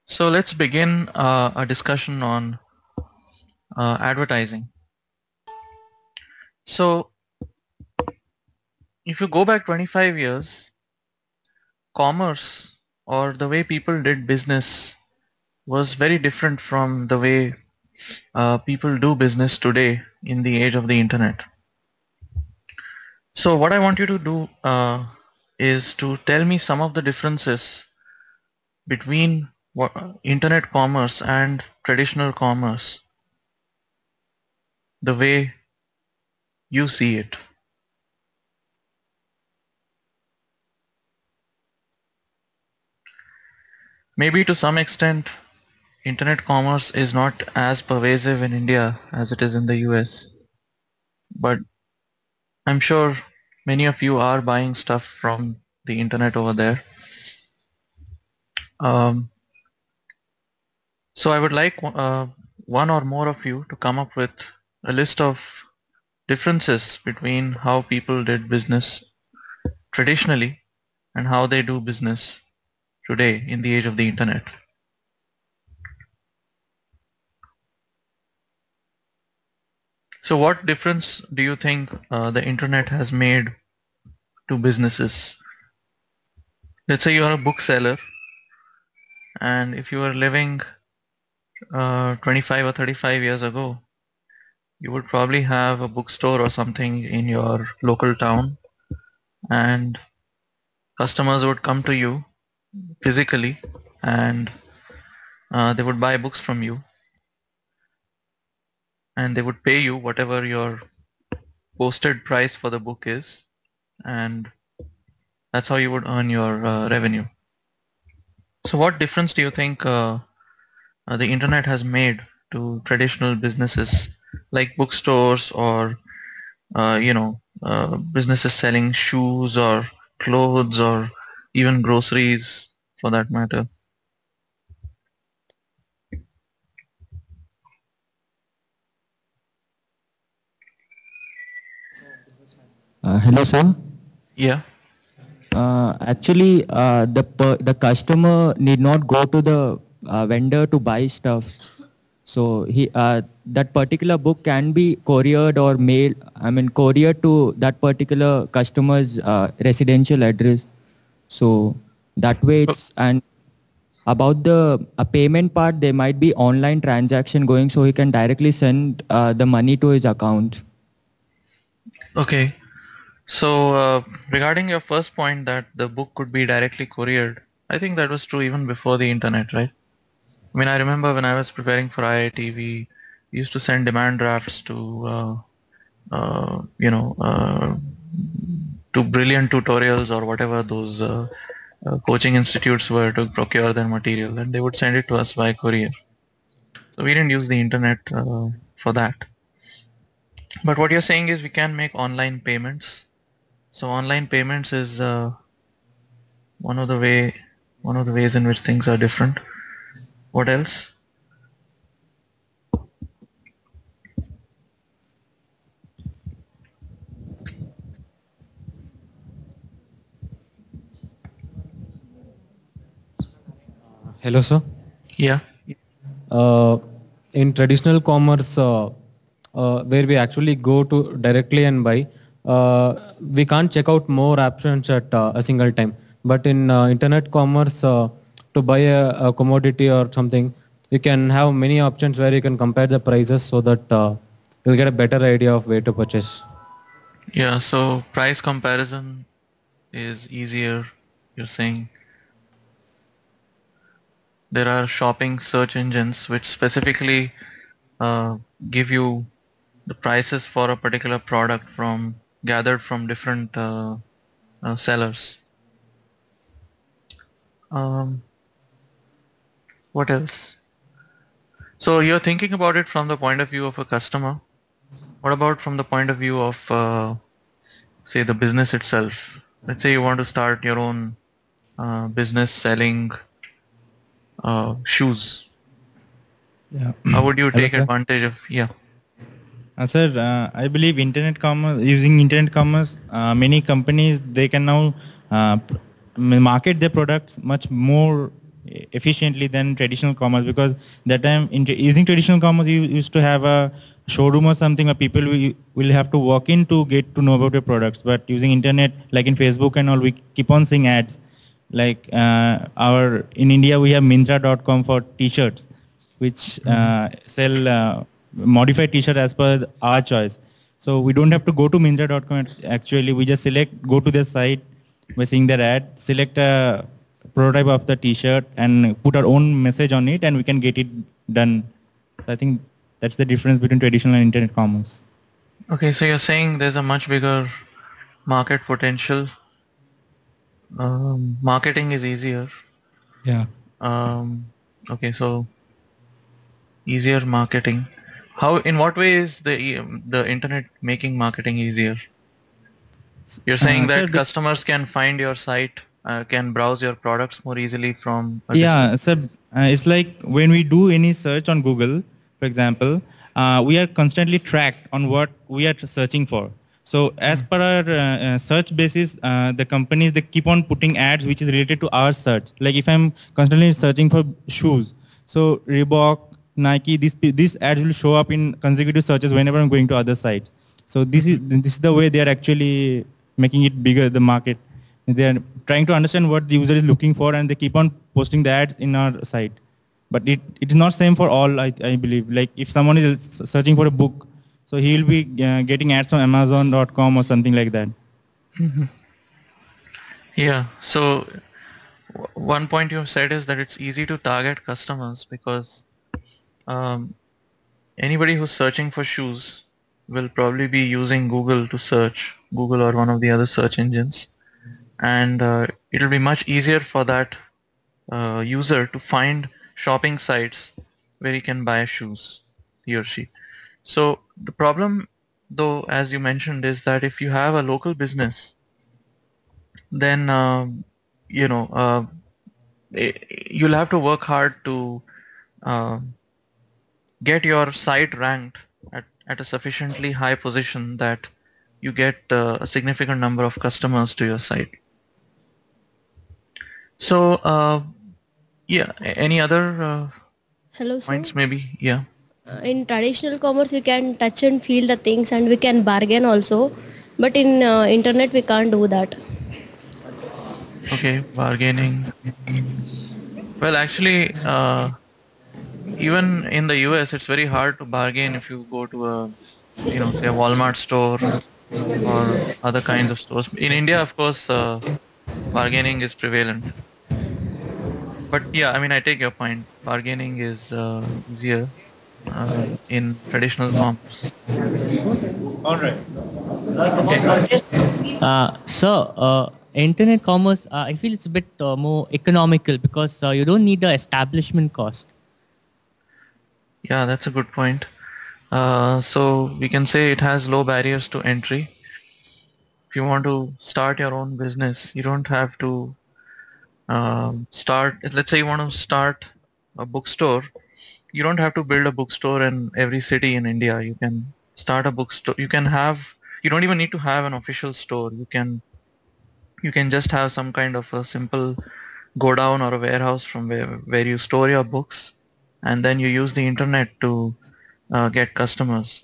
So let's begin a discussion on advertising. So if you go back 25 years, commerce or the way people did business was very different from the way people do business today in the age of the internet. So what I want you to do is to tell me some of the differences between internet commerce and traditional commerce, the way you see it. Maybe to some extent, internet commerce is not as pervasive in India as it is in the US, but I'm sure many of you are buying stuff from the internet over there. Um, so I would like one or more of you to come up with a list of differences between how people did business traditionally and how they do business today in the age of the internet. So what difference do you think the internet has made to businesses? Let's say you are a bookseller, and if you were living 25 or 35 years ago, you would probably have a bookstore or something in your local town, and customers would come to you physically, and they would buy books from you, and they would pay you whatever your posted price for the book is, and that's how you would earn your revenue. So what difference do you think the internet has made to traditional businesses like bookstores or businesses selling shoes or clothes or even groceries for that matter? Hello, sir. Yeah. Actually, the customer need not go to the vendor to buy stuff. So that particular book can be couriered or mailed. I mean, couriered to that particular customer's residential address. So that way O- it's and about the payment part, there might be online transaction going, so he can directly send the money to his account. Okay. So regarding your first point that the book could be directly couriered, I think that was true even before the internet, right? I mean, I remember when I was preparing for IIT, we used to send demand drafts uh, you know, uh, to brilliant tutorials or whatever those coaching institutes were to procure their material, and they would send it to us by courier. So we didn't use the internet for that. But what you're saying is we can make online payments. So online payments is one of the way one of the ways in which things are different. What else? Hello, sir. Yeah. Uh, in traditional commerce, where we actually go to directly and buy, we can't check out more options at a single time. But in internet commerce, to buy a commodity or something, you can have many options where you can compare the prices so that you'll get a better idea of where to purchase. Yeah. So price comparison is easier. You're saying there are shopping search engines which specifically uh, give you the prices for a particular product from gathered from different sellers. Um, what else? So you're thinking about it from the point of view of a customer. What about from the point of view of, say, the business itself? Let's say you want to start your own business selling shoes. Yeah. How would you Hello, take sir. advantage of? Yeah. Sir, I believe internet commerce, using internet commerce, many companies they can now market their products much more efficiently than traditional commerce, because that time using traditional commerce you used to have a showroom or something where people will have to walk in to get to know about your products. But using internet, like in Facebook and all, we keep on seeing ads. Like our in India we have Myntra.com for t-shirts, which sell modified t-shirt as per our choice. So we don't have to go to Myntra.com. Actually, we just go to their site by seeing their ad, select a prototype of the t-shirt and put our own message on it, and we can get it done. So I think that's the difference between traditional and internet commerce. Okay, so you're saying there's a much bigger market potential. Marketing is easier. Yeah. Okay, so easier marketing. How, in what way is the internet making marketing easier? You're saying Sir, that customers can find your site, can browse your products more easily from a distance. yeah, sir. It's like when we do any search on Google, for example, we are constantly tracked on what we are searching for. So as per our search basis, the companies, they keep on putting ads which is related to our search. Like if I'm constantly searching for shoes, so Reebok, Nike, these ads will show up in consecutive searches whenever I'm going to other sites. So this is the way they are actually making it bigger, the market. They are trying to understand what the user is looking for, and they keep on posting the ads in our site. But it is not same for all, I believe. Like if someone is searching for a book, so he will be getting ads from Amazon.com or something like that. Yeah. So one point you said is that it's easy to target customers because um, anybody who's searching for shoes will probably be using Google to search, Google or one of the other search engines, and it'll be much easier for that user to find shopping sites where he can buy shoes, he or she. So the problem, though, as you mentioned, is that if you have a local business, then you know you'll have to work hard to uh, get your site ranked at a sufficiently high position that you get a significant number of customers to your site. So yeah, any other Hello, sir. points maybe? Yeah. In traditional commerce, we can touch and feel the things and we can bargain also. But in internet, we can't do that. Okay, bargaining. Well, actually, even in the US, it's very hard to bargain if you go to a, say a Walmart store or other kinds of stores. In India, of course, bargaining is prevalent. But yeah, I mean, I take your point. Bargaining is easier in traditional commerce. All right. Okay. Internet commerce, I feel it's a bit more economical because you don't need the establishment cost. Yeah, that's a good point. So we can say it has low barriers to entry. If you want to start your own business, you don't have to start. Let's say you want to start a bookstore. You don't have to build a bookstore in every city in India. You can start a bookstore. You don't even need to have an official store. You can just have some kind of a simple go down or a warehouse from where you store your books, and then you use the internet to get customers.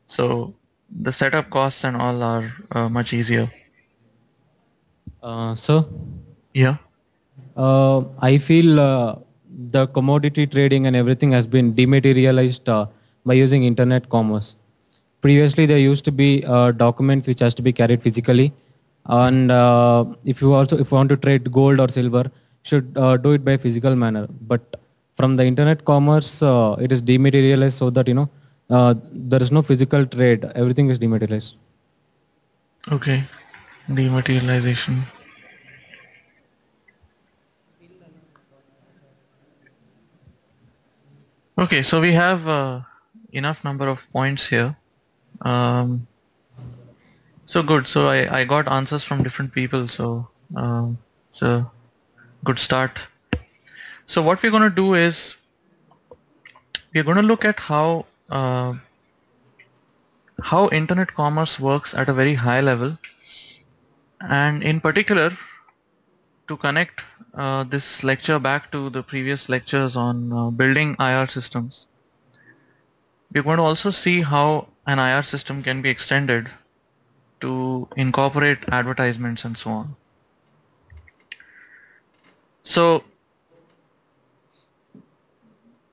So the setup costs and all are much easier. So Yeah. I feel the commodity trading and everything has been dematerialized by using internet commerce. Previously, there used to be documents which has to be carried physically, and if you want to trade gold or silver, should do it by physical manner. But from the internet commerce, it is dematerialized so that there is no physical trade. Everything is dematerialized. Okay. Dematerialization. Okay, so we have enough number of points here. Um, so good. So I got answers from different people. So it's a good start. So what we're going to do is we're going to look at how internet commerce works at a very high level, and in particular to connect this lecture back to the previous lectures on building IR systems, we're going to also see how an IR system can be extended to incorporate advertisements and so on. So